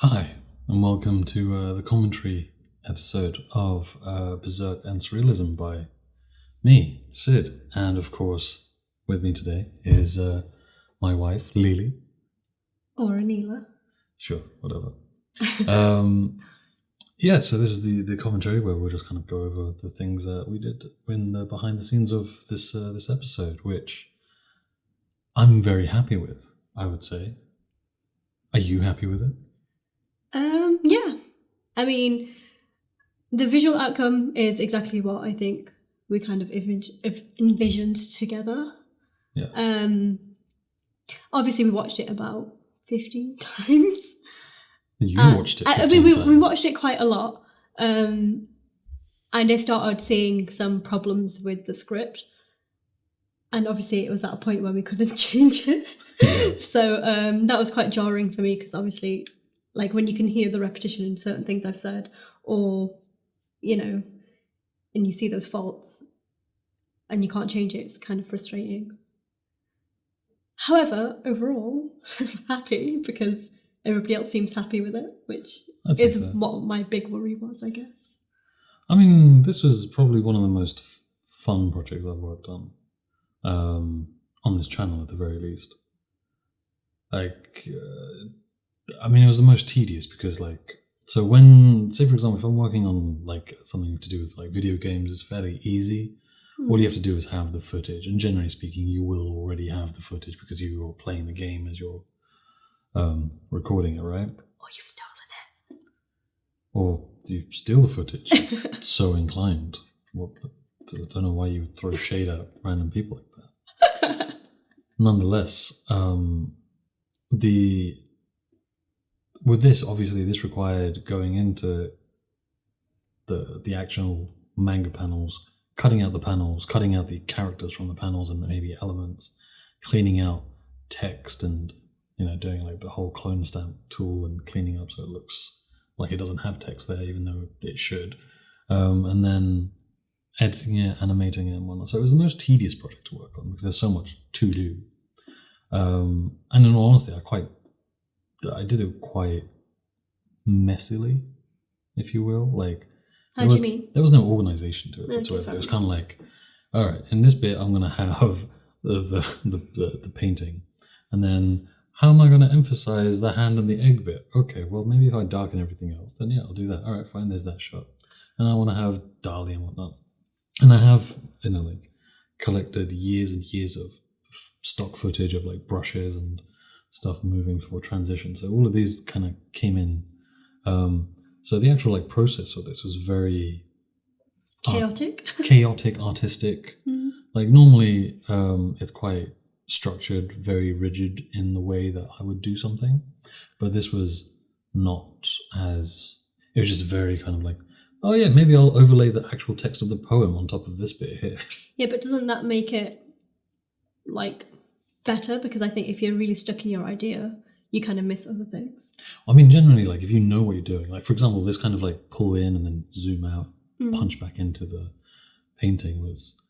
Hi, and welcome to the commentary episode of Berserk and Surrealism by me, Sid. And of course, with me today is my wife, Leeli. Or Anila. Sure, whatever. So this is the commentary where we'll just kind of go over the things that we did in the behind the scenes of this episode, which I'm very happy with, I would say. Are you happy with it? Yeah. I mean, the visual outcome is exactly what I think we kind of envisioned together. Yeah. Obviously, we watched it about 15 times. You watched it 15 times. We watched it quite a lot. And I started seeing some problems with the script. And obviously, it was at a point where we couldn't change it. Yeah. So that was quite jarring for me because obviously, like when you can hear the repetition in certain things I've said, or, and you see those faults and you can't change it, it's kind of frustrating. However, overall, I'm happy because everybody else seems happy with it, which is what my big worry was, I guess. I mean, this was probably one of the most fun projects I've worked on this channel at the very least. It was the most tedious because, so when, say for example, if I'm working on something to do with video games, it's fairly easy. All you have to do is have the footage, and generally speaking, you will already have the footage because you're playing the game as you're recording it, right? Or you've stolen it. Or you steal the footage. So inclined. I don't know why you would throw shade at random people like that. Nonetheless, with this, obviously, this required going into the actual manga panels, cutting out the panels, cutting out the characters from the panels and maybe elements, cleaning out text and, doing the whole clone stamp tool and cleaning up so it looks like it doesn't have text there, even though it should. And then editing it, animating it and whatnot. So it was the most tedious project to work on because there's so much to do. And in all honesty, I did it quite messily, if you will. How do you mean? There was no organization to it whatsoever. It was kind of all right, in this bit, I'm going to have the painting. And then how am I going to emphasize the hand and the egg bit? Okay, well, maybe if I darken everything else, then yeah, I'll do that. All right, fine, there's that shot. And I want to have Dali and whatnot. And I have, collected years and years of stock footage of brushes and stuff moving for transition. So all of these kind of came in. So the actual process of this was very chaotic, artistic. Normally it's quite structured, very rigid in the way that I would do something, but this was not as. It was just very kind of oh yeah, maybe I'll overlay the actual text of the poem on top of this bit here. Yeah, but doesn't that make it better? Because I think if you're really stuck in your idea, you kind of miss other things. I mean, generally, if you know what you're doing, for example, this kind of pull in and then zoom out, punch back into the painting was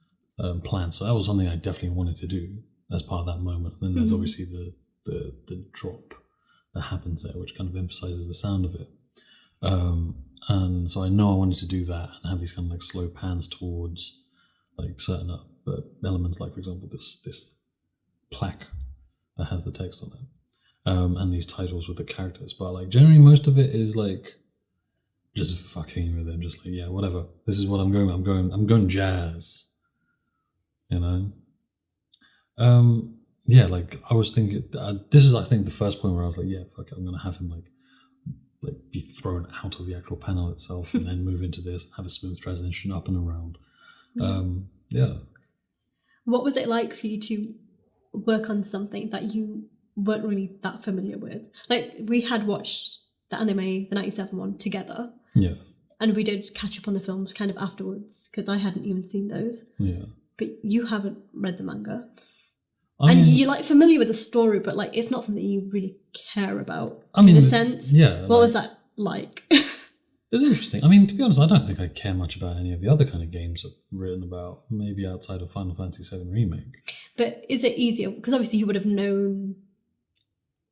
planned. So that was something I definitely wanted to do as part of that moment. And then there's obviously the drop that happens there, which kind of emphasizes the sound of it. And so I know I wanted to do that and have these kind of slow pans towards certain elements, for example, this plaque that has the text on it. And these titles with the characters, but generally most of it is just fucking with them, just yeah, whatever. This is what I'm going. I'm going jazz. Yeah, I was thinking. This is, I think, the first point where I was yeah, fuck it, I'm gonna have him be thrown out of the actual panel itself, and then move into this and have a smooth transition up and around. Yeah. What was it like for you to work on something that you weren't really that familiar with? We had watched the anime, the 97 one, together. Yeah. And we did catch up on the films kind of afterwards, because I hadn't even seen those. Yeah. But you haven't read the manga. And you're familiar with the story, but it's not something you really care about in a sense. Yeah. What was that like? It was interesting. I mean, to be honest, I don't think I care much about any of the other kind of games I've written about, maybe outside of Final Fantasy VII Remake. But is it easier? Because obviously you would have known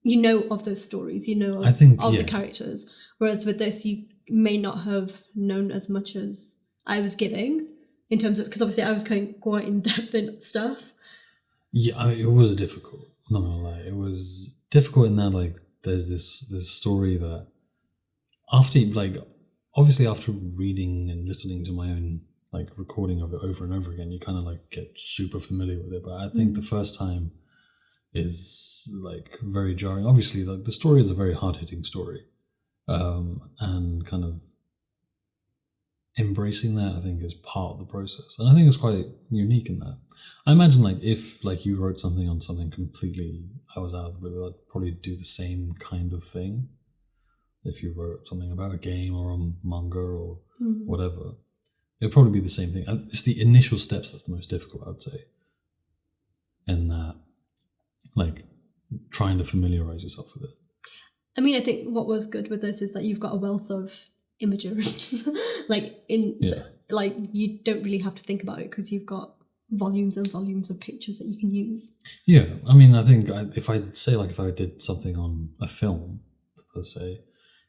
you know of those stories, you know I think, of yeah. the characters. Whereas with this, you may not have known as much as I was giving in terms of, because obviously I was going quite in depth in stuff. Yeah, it was difficult. I'm not gonna lie, it was difficult in that like there's this story that after like obviously after reading and listening to my own like recording of it over and over again, you kind of like get super familiar with it. But I think the first time is like very jarring. Obviously, like the story is a very hard hitting story, and kind of embracing that I think is part of the process, and I think it's quite unique in that. I imagine like if like you wrote something on something completely I was out of the blue, I'd probably do the same kind of thing. If you wrote something about a game or a manga or whatever, it'd probably be the same thing. It's the initial steps that's the most difficult, I'd say. In that, like, trying to familiarize yourself with it. I mean, I think what was good with this is that you've got a wealth of images. like, like you don't really have to think about it because you've got volumes and volumes of pictures that you can use. Yeah, I mean, I think if I did something on a film, per se,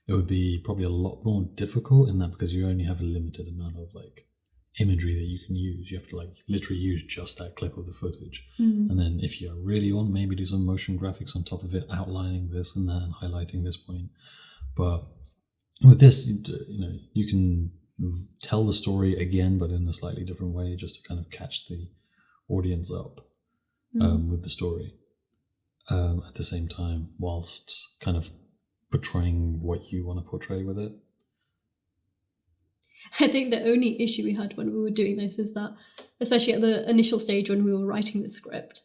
it would be probably a lot more difficult in that because you only have a limited amount of like imagery that you can use. You have to like literally use just that clip of the footage. And then if you really want, maybe do some motion graphics on top of it, outlining this and that and highlighting this point. But with this, you know, you can tell the story again, but in a slightly different way, just to kind of catch the audience up with the story at the same time, whilst kind of portraying what you want to portray with it. I think the only issue we had when we were doing this is that, especially at the initial stage when we were writing the script,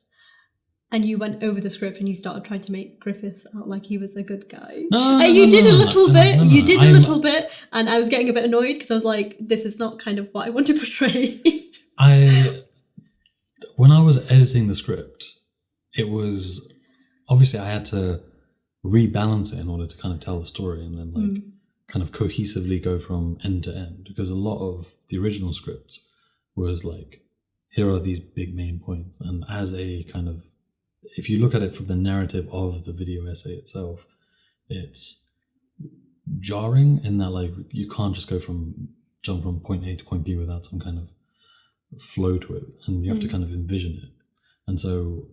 and you went over the script and you started trying to make Griffiths out like he was a good guy. You did a little bit. You did a little bit, and I was getting a bit annoyed because I was like, this is not kind of what I want to portray. When I was editing the script, it was obviously I had to rebalance it in order to kind of tell the story and then like kind of cohesively go from end to end, because a lot of the original script was like, here are these big main points, and as a kind of, if you look at it from the narrative of the video essay itself, it's jarring in that like you can't just jump from point A to point B without some kind of flow to it, and you have to kind of envision it. And so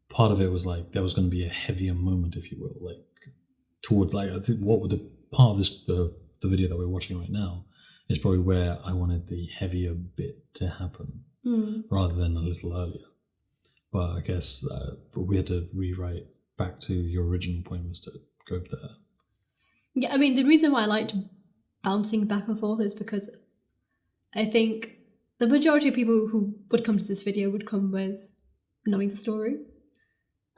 part of it was like there was going to be a heavier moment, if you will, like towards like I think what would the part of this the video that we're watching right now is probably where I wanted the heavier bit to happen rather than a little earlier. But I guess we had to rewrite back to your original point was to go there. Yeah, I mean the reason why I liked bouncing back and forth is because I think the majority of people who would come to this video would come with knowing the story.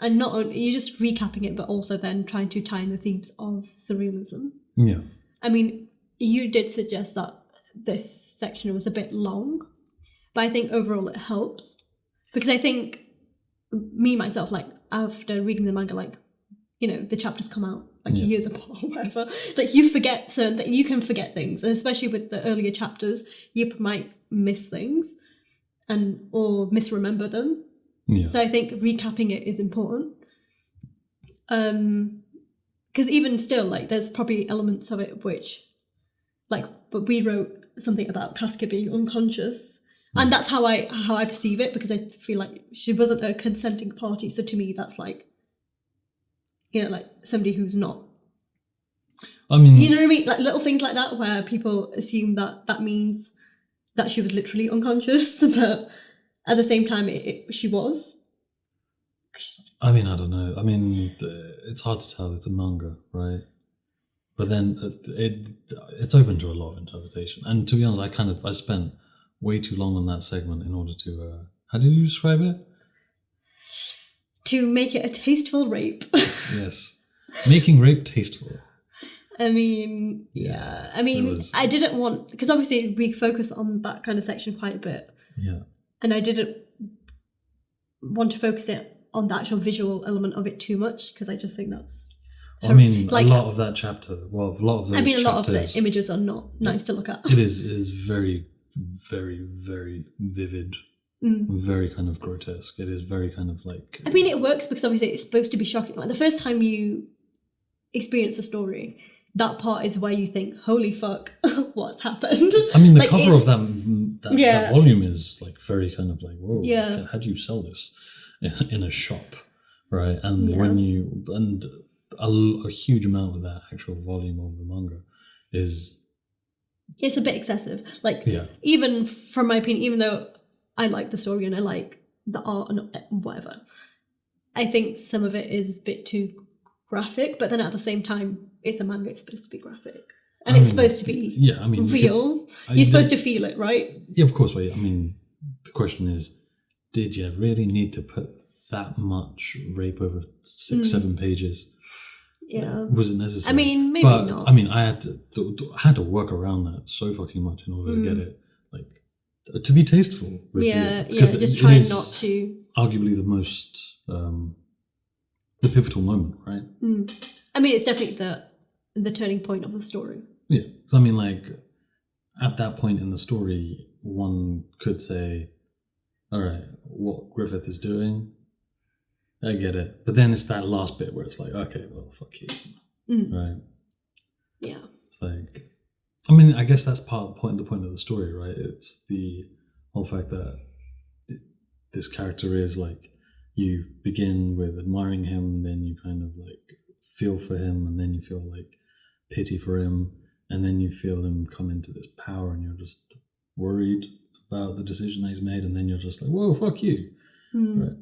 And not you're just recapping it, but also then trying to tie in the themes of surrealism. Yeah. I mean, you did suggest that this section was a bit long, but I think overall it helps. Because I think me, myself, like after reading the manga, like, you know, the chapters come out like years apart or whatever. Like you forget you can forget things. And especially with the earlier chapters, you might miss things or misremember them. Yeah. So I think recapping it is important. Because even still, like, there's probably elements of it which, like, but we wrote something about Casca being unconscious, and that's how I perceive it, because I feel like she wasn't a consenting party. So to me, that's like, you know, like somebody who's not. I mean, you know what I mean? Like little things like that where people assume that means that she was literally unconscious, but at the same time, she was. I mean, I don't know. I mean, it's hard to tell. It's a manga, right? But then it's open to a lot of interpretation. And to be honest, I spent way too long on that segment in order to, how did you describe it? To make it a tasteful rape. Yes. Making rape tasteful. I mean, yeah. I mean, I didn't want, because obviously we focus on that kind of section quite a bit. Yeah. And I didn't want to focus it on the actual visual element of it too much, because I just think that's... I mean, like, a lot of that chapter, a lot of those chapters, a lot of the images are not nice to look at. It is very, very, very vivid very kind of grotesque. It is very kind of like... I mean, it works because obviously it's supposed to be shocking. Like the first time you experience a story, that part is where you think, holy fuck, what's happened? I mean, the like, cover of that volume is like very kind of like, whoa, how do you sell this in a shop, right? And when you... And a huge amount of that actual volume of the manga is... It's a bit excessive. Like, even from my opinion, even though I like the story and I like the art and whatever, I think some of it is a bit too graphic, but then at the same time, it's a manga, it's supposed to be graphic. And it's supposed to be real. You're supposed to feel it, right? Yeah, of course. But I mean, the question is, did you really need to put that much rape over 6-7 pages? Yeah. Was it necessary? I mean, maybe not. I mean, I had to work around that so fucking much in order to get it, like, to be tasteful. With just trying not to. Arguably the most, the pivotal moment, right? I mean, it's definitely the turning point of the story. Yeah, I mean, like, at that point in the story, one could say, all right, what Griffith is doing, I get it. But then it's that last bit where it's like, okay, well, fuck you. Right? Yeah. It's like, I mean, I guess that's the point of the story, right? It's the whole fact that this character is like, you begin with admiring him, then you kind of like feel for him, and then you feel like pity for him, and then you feel him come into this power, and you're just worried about the decision that he's made, and then you're just like, whoa, fuck you. Right?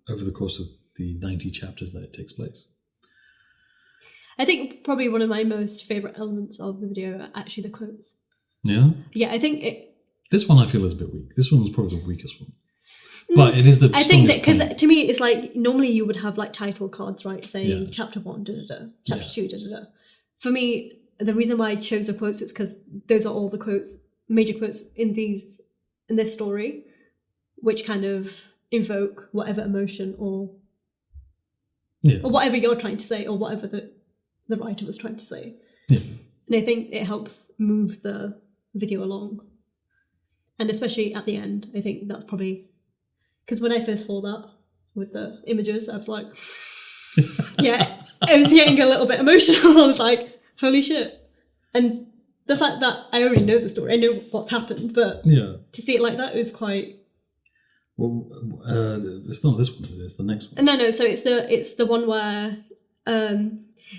Over the course of the 90 chapters that it takes place. I think probably one of my most favourite elements of the video are actually the quotes. Yeah? Yeah, I think it... This one I feel is a bit weak. This one was probably the weakest one. But it is the I think that, because to me, it's like, normally you would have like title cards, right, saying chapter 1, da-da-da, chapter 2, da-da-da. For me, the reason why I chose the quotes is because those are all the quotes, major quotes in this story, which kind of invoke whatever emotion or whatever you're trying to say, or whatever the writer was trying to say. Yeah. And I think it helps move the video along. And especially at the end, I think that's probably... Because when I first saw that with the images, I was like... I was getting a little bit emotional. I was like, holy shit. And the fact that I already know the story, I know what's happened, but to see it like that, it was quite... Well, it's not this one, is it? It's the next one. No. So it's the one where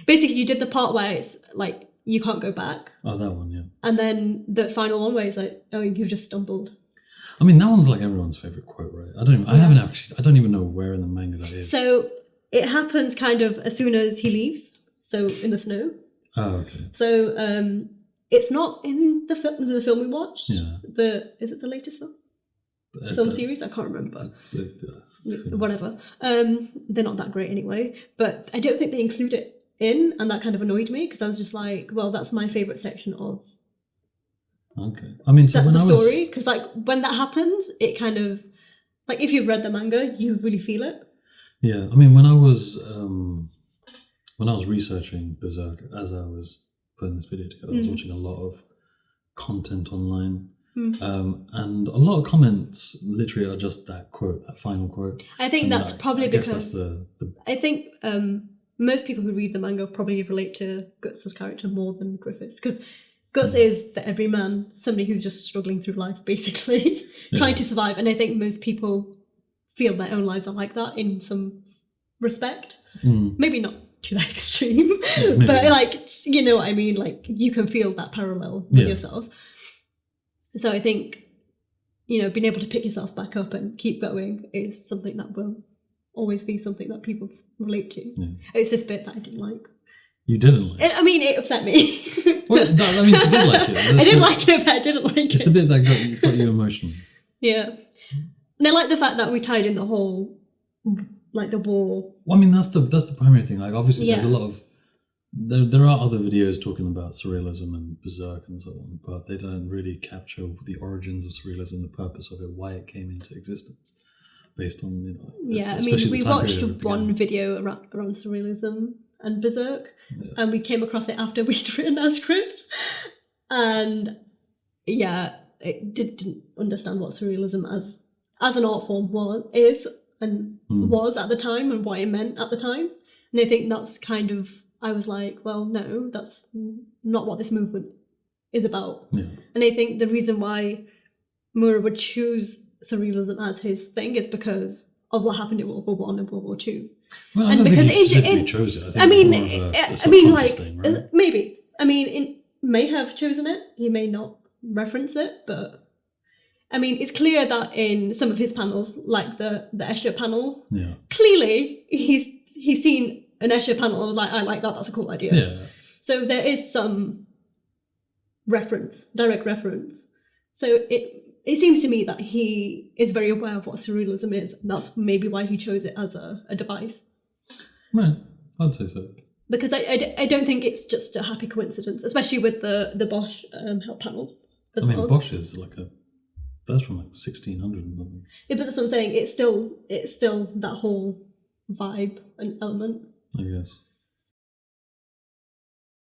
basically you did the part where it's like you can't go back. Oh, that one, yeah. And then the final one where it's like, oh, you've just stumbled. I mean, that one's like everyone's favorite quote, right? I don't even know where in the manga that is. So it happens kind of as soon as he leaves. So in the snow. Oh, okay. So it's not in the film we watched. Yeah. Is it the latest film? Film series? I can't remember. Whatever. They're not that great anyway. But I don't think they include it in, and that kind of annoyed me because I was just like, well, that's my favourite section of I mean, so the story. Because like when that happens, it kind of like if you've read the manga, you really feel it. Yeah, I mean, when I was researching Berserk as I was putting this video together, I was watching a lot of content online. And a lot of comments literally are just that quote, that final quote. I think that's probably because I think most people who read the manga probably relate to Guts' character more than Griffiths, because Guts is the everyman, somebody who's just struggling through life, basically, trying to survive. And I think most people feel their own lives are like that in some respect. Maybe not to that extreme, but like, you know what I mean? Like you can feel that parallel with yourself. So I think, being able to pick yourself back up and keep going is something that will always be something that people relate to. Yeah. It's this bit that I didn't like. You didn't like it? I mean, it upset me. Well, that means you did like it. I did like it, but I didn't like it. It's the bit that got you emotional. Yeah. And I like the fact that we tied in the whole, like the war. Well, I mean, that's the primary thing. Like, obviously, there's a lot of... There are other videos talking about surrealism and Berserk and so on, but they don't really capture the origins of surrealism, the purpose of it, why it came into existence, based on I mean, we watched one video around surrealism and Berserk, and we came across it after we'd written our script, and it didn't understand what surrealism as an art form is and was at the time and what it meant at the time. And I think that's kind of, I was like, well, no, that's not what this movement is about. Yeah. And I think the reason why Moore would choose surrealism as his thing is because of what happened in World War I and World War II. Well, I don't think he specifically chose it. I think it's more of a subconscious thing, right? Maybe. I mean, it may have chosen it. He may not reference it, but I mean, it's clear that in some of his panels, like the Escher panel, clearly he's seen an Escher panel and was like, I like that. That's a cool idea. Yeah. So there is some direct reference. So it seems to me that he is very aware of what surrealism is. And that's maybe why he chose it as a device. Right, I'd say so. Because I don't think it's just a happy coincidence, especially with the Bosch help panel as well. Bosch is that's from 1600 and something. Yeah, but that's what I'm saying. It's still that whole vibe and element. I guess.